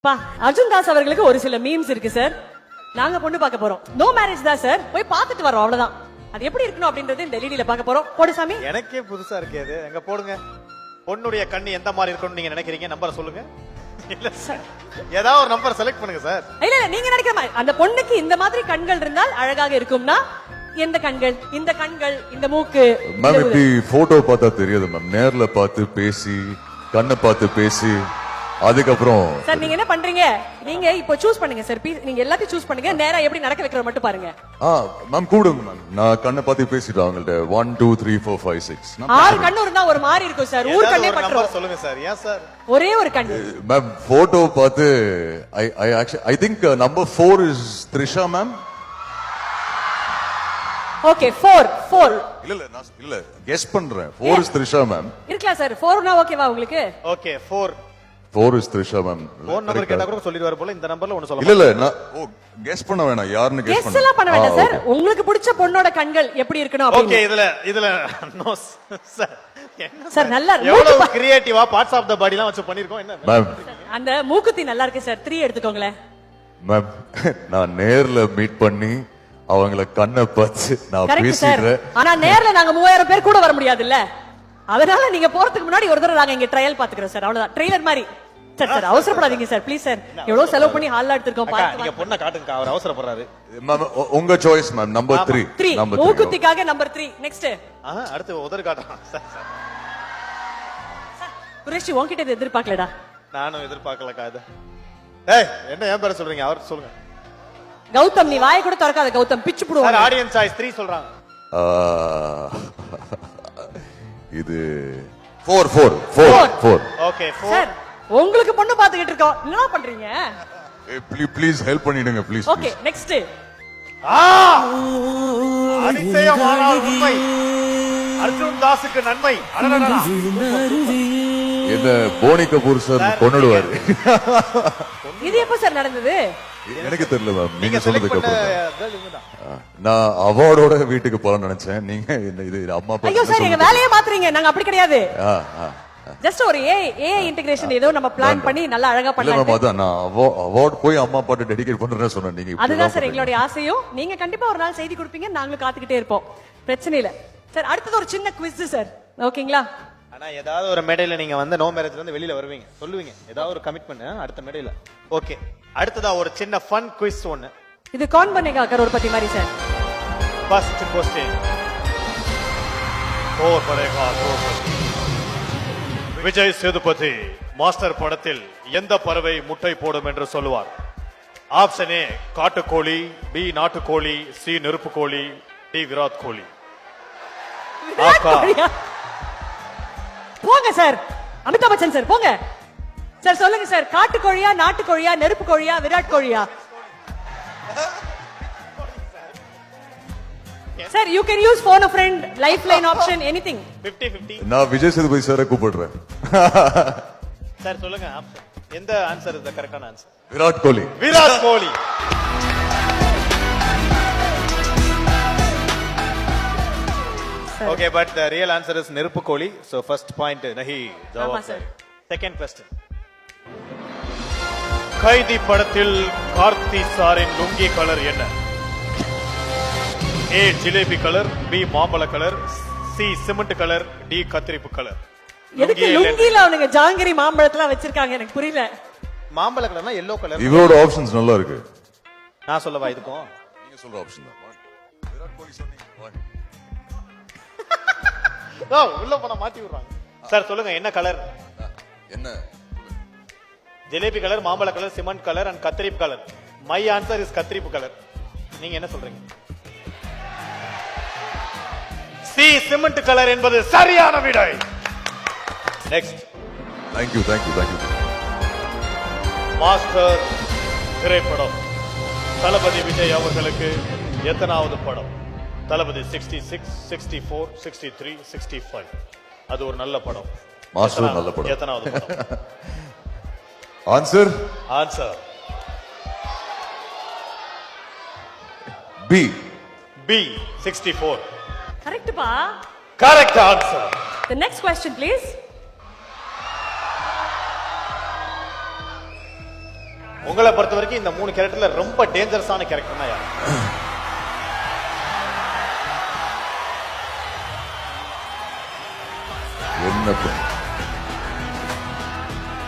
பா அர்ஜுன் தாஸ் அவர்களுக்கு ஒரு சில மீம்ஸ் இருக்கு சார். நாங்க பொண்ணு பார்க்க போறோம். நோ மேரேஜ் தான் சார். போய் பார்த்துட்டு வரோம் அவ்வளவுதான். அது எப்படி இருக்கணும் அப்படின்றது இந்த எல்இடில பார்க்க போறோம். போடு சாமி. எனக்கே புதுசா இருக்கே அது. எங்க போடுங்க. பொண்ணுடைய கண்ணு எந்த மாதிரி இருக்கணும்னு நீங்க நினைக்கிறீங்க? நம்பரை சொல்லுங்க. இல்ல சார், ஏதாவது ஒரு நம்பர் செலக்ட் பண்ணுங்க சார். இல்ல இல்ல, நீங்க நினைக்கிற மாதிரி அந்த பொண்ணுக்கு இந்த மாதிரி கண்கள் இருந்தால் அழகாக இருக்கும்னா எந்த கண்கள்? இந்த கண்கள், இந்த மூக்கு. மேம் இப்படி போட்டோ பார்த்தா தெரியாது மேம். நேர்ல பார்த்து பேசி, கண்ணை பார்த்து பேசி, அதுக்கப்புறம் சார் நீங்க என்ன பண்றீங்க? நீங்க இப்போ சூஸ் பண்ணுங்க சார். நீங்க எல்லாத்தையும் சூஸ் பண்ணுங்க. நேரா எப்படி நடக்க வைக்கிற மட்டும் பாருங்க. மேம் கூடுங்க மேம். நான் கண்ணை பார்த்து பேசிட்டு அவங்கள்ட்ட 1 2 3 4 5 6 6 கண்ணு இருந்தா ஒரு மாதிரி இருக்கும் சார். ஊர் கண்ணே நம்பர் பண்றோம். சொல்லுங்க சார். ஏன் சார்? ஒரே ஒரு கண்ணு. மேம் போட்டோ பார்த்து I think number 4 is Trisha ma'am. Okay 4 இல்ல கெஸ் பண்றேன். 4 இஸ் த்ரிஷா மேம். இருக்கலாம் சார். 4னா ஓகேவா உங்களுக்கு? Okay 4 is Trisha ma'am. Phone number கேட்டா கூட சொல்லிடுவார் போல. இந்த நம்பர்ல ஒன்னு சொல்ல. இல்ல நான் கெஸ் பண்ண வேணாம். யாருன்னு கெஸ் கெஸ் எல்லாம் பண்ண வேண்டாம் சார். உங்களுக்கு பிடிச்ச பொண்ணோட கண்கள் எப்படி இருக்கணும் ஓகே அப்படின்னு. இதுல நோ சார். சார் நல்லா எவ்வளவு கிரியேட்டிவா பார்ட்ஸ் ஆஃப் த பாடிலாம் வச்சு பண்ணிருக்கோம். என்ன மேம்? அந்த மூக்குத்தி நல்லா இருக்கு சார். 3 எடுத்துக்கோங்களேன். மேம் நான் நேர்ல மீட் பண்ணி அவங்கள கண்ணை பார்த்து நான் கரெக்ட் சார். பேசிடுறேன். ஆனா நேர்ல நாங்க 3000 பேர் கூட வர முடியாதுல்ல. அதனால நீங்க போறதுக்கு முன்னாடி ஒரு தடவை நாங்க இங்க ட்ரையல் பாத்துக்கிறோம் சார். அவ்வளவுதான். ட்ரெய்லர் மாதிரி. சார் அவசரப்படாதீங்க சார் ப்ளீஸ் சார். எவ்வளவு செலவு பண்ணி ஹால்ல எடுத்துக்கோம். நீங்க பொண்ணை காட்டுங்க. அவர் அவசரப்படுறாரு. மேம் உங்க சாய்ஸ் மேம். நம்பர் 3. 3 மூக்குத்திக்காக நம்பர் 3. நெக்ஸ்ட் அடுத்து உதறு காட்டலாம் சார். குரேஷி உன்கிட்ட இது எதிர்பார்க்கலடா. நானும் எதிர்பார்க்கலக்கா இது. ஏய் என்ன ஏன் பேர சொல்றீங்க? அவர் சொல்லுங்க. கௌதம் நீ வாயை கூட திறக்காத கௌதம். பிச்சு சார் புடுவாங்க. ஆடியன்ஸ் சாய்ஸ் 3 சொல்றாங்க. இது 4. ஓகே 4. சார் உங்களுக்கு பொண்ணு பாத்துக்கிட்டு இருக்கோம். என்ன பண்றீங்க? ப்ளீஸ் ஹெல்ப் பண்ணிடுங்க ப்ளீஸ். ஓகே நெக்ஸ்ட் அதிசயமான உண்மை. அர்ஜுன் தாஸுக்கு நன்மை. அடடடடா. என்ன போனி கபூர் சார் கொன்னுடுவாரு. இது எப்ப சார் நடந்தது? எனக்கு தெரியல மேம். நீங்க நீங்க சொன்னதுக்கு செலக்ட் பண்ண அப்புறம் girl இவங்கதான். நான் அவார்டோட வீட்டுக்கு போலாம் நினைச்சேன். நீங்க இது அம்மா அப்பா ஐயோ சார் எங்க வேலையே மாத்துறீங்க. நாங்க அப்படி கிடையாது. ஆ, ஆ. ஜஸ்ட் ஒரு ஏஐ இன்டகிரேஷன் ஏதோ நம்ம பிளான் பண்ணி நல்லா அழகா இல்ல மேம், பண்ணலாம். அதான் நான் அவார்ட் போய் அம்மா அப்பாட்ட டெடிகேட் பண்றேன்னு சொன்னேன். நீங்க இப்படி அதுதான் சார் பண்றீங்க. எங்களுடைய ஆசையும். நீங்க கண்டிப்பா ஒரு நாள் செய்தி கொடுப்பீங்க. நாங்களும் காத்துக்கிட்டே இருப்போம். பிரச்சனை இல்ல சார். அடுத்தது ஒரு சின்ன குவிஸ் சார். ஓகேங்களா? ஆனா ஏதாவது ஒரு மேடையில நீங்க வந்து நோ மேரேஜ்ல இருந்து வெளியில வருவீங்க. சொல்லுவீங்க ஏதாவது ஒரு கமிட்மென்ட் அடுத்த மேடையில. ஓகே அடுத்ததா ஒரு சின்ன ஃபன் குவிஸ் ஒன்னு. இது कौन बनेगा करोड़ पति மாதிரி சார். First question. कौन बनेगा करोड़पति? விஜய் சேதுபதி மாஸ்டர் படத்தில் எந்த பறவை முட்டை போடும் என்று சொல்லுவார்? ஆப்ஷன் ஏ காட்டுக்கோழி, பி நாட்டுக்கோழி, சி நெருப்பு கோழி, டி விராட் கோழி. விராட் கோலியா? போங்க சார். அமிதாப் பச்சன் சார் போங்க. சார் சொல்லுங்க சார். காட்டுக்கோழியா, நாட்டுக்கோழியா, நெருப்பு கோழியா, விராட் கோழியா? Sir you can use phone a friend, lifeline option, anything. 50-50. நான் விஜய் சேதுபதி சாரை கூப்பிடுறேன். சார் சொல்லுங்க ஆப்ஷன். எந்த ஆன்சர் இஸ் தி கரெக்டான answer? Virat Kohli. Virat Kohli. Okay, but the real answer is நெருப்பு கோழி. So first point nahi ஆமா jawab sir. sir. Second question. Kaithi படத்தில் கார்த்தி சாரின் லுங்கி கலர் என்ன? A ஜிலேபி கலர், B மாம்பழ colour, C cement colour, D கத்திரிப்பு கலர். எதுக்கு லுங்கில அவனுங்க ஜாங்கிரி மாம்பழத்தலாம் வச்சிருக்காங்க எனக்கு புரியல. மாம்பழ கலர்னா yellow கலர். இவரோட ஆப்ஷன்ஸ் நல்லா இருக்கு. நான் சொல்லவா இதுக்கும்? நீங்க சொல்ற ஆப்ஷன் தான். விராட் கோலி சொன்னீங்க. ஓ உள்ள போனா மாத்தி விடுறாங்க. சார் சொல்லுங்க என்ன கலர்? என்ன? ஜிலேபி கலர், மாம்பழ கலர், சிமெண்ட் கலர் அண்ட் கத்திரிப்பு கலர். மை ஆன்சர் இஸ் கத்திரிப்பு கலர். நீங்க என்ன சொல்றீங்க? சி சிமெண்ட் கலர் என்பது சரியான விடை. நெக்ஸ்ட். Thank you. மாஸ்டர் திரைப்படம் தளபதி விஜய் அவர்களுக்கு எத்தனாவது படம்? தளபதி 66, 64, 63, 65. அது ஒரு நல்ல படம். மாஸ்டர் நல்ல படம். எத்தனாவது படம்? Answer answer B. B 64. Correct பா. Correct answer. The next question please. உங்களை பொறுத்த வரைக்கும் இந்த 3 கேரக்டர்ல ரொம்ப டேஞ்சரஸான கேரக்டர்னா யார்? என்ன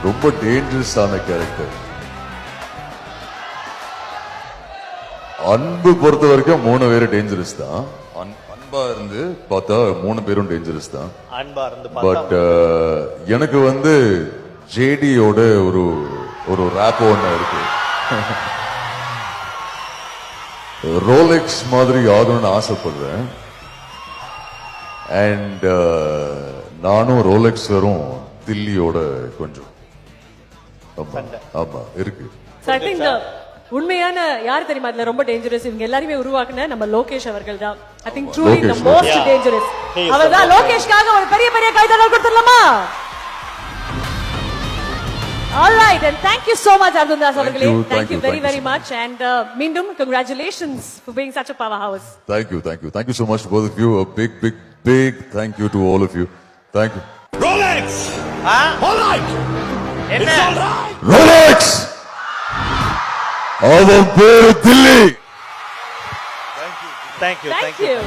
ரொம்ப டேஞ்சரஸான கேரக்டர். அன்பு பொறுத்த வரைக்கும் 3 பேரும் டேஞ்சரஸ் தான். அன்பா இருந்து பார்த்தா 3 பேரும் டேஞ்சரஸ் தான். அன்பா இருந்து பட் பார்த்தா எனக்கு வந்து ஜேடியோட ஒரு ஒரு ரேப் ஒன்று இருக்கு. ரோலெக்ஸ் மாதிரி ஆகணும்னு ஆசைப்படுறேன். அண்ட் நானும் ரோலெக்ஸ் வரும் தில்லியோட கொஞ்சம் ஆமா ஆமா இருக்கு. சார் இந்த உண்மையான யார் தெரியுமா இதுல ரொம்ப டேஞ்சரஸ்? இவங்க எல்லாரையுமே உருவாக்குன நம்ம லோகேஷ் அவர்கள் தான். I think truly the Lokesh. Most Yeah. Dangerous. He is அவர் தான் the best. லோகேஷ்காக ஒரு பெரிய பெரிய கைதட்டல் கொடுத்துடலாமா? All right, and thank you so much Arjundas அவர்களே. you, Thank you very thank you very so much and மீண்டும் congratulations for being such a powerhouse. Thank you so much to both of you. A big thank you to all of you. Thank you. Rolex! All right! என்ன? It's all right! Rolex அவன் பேரு Delhi. Thank you. Thank you.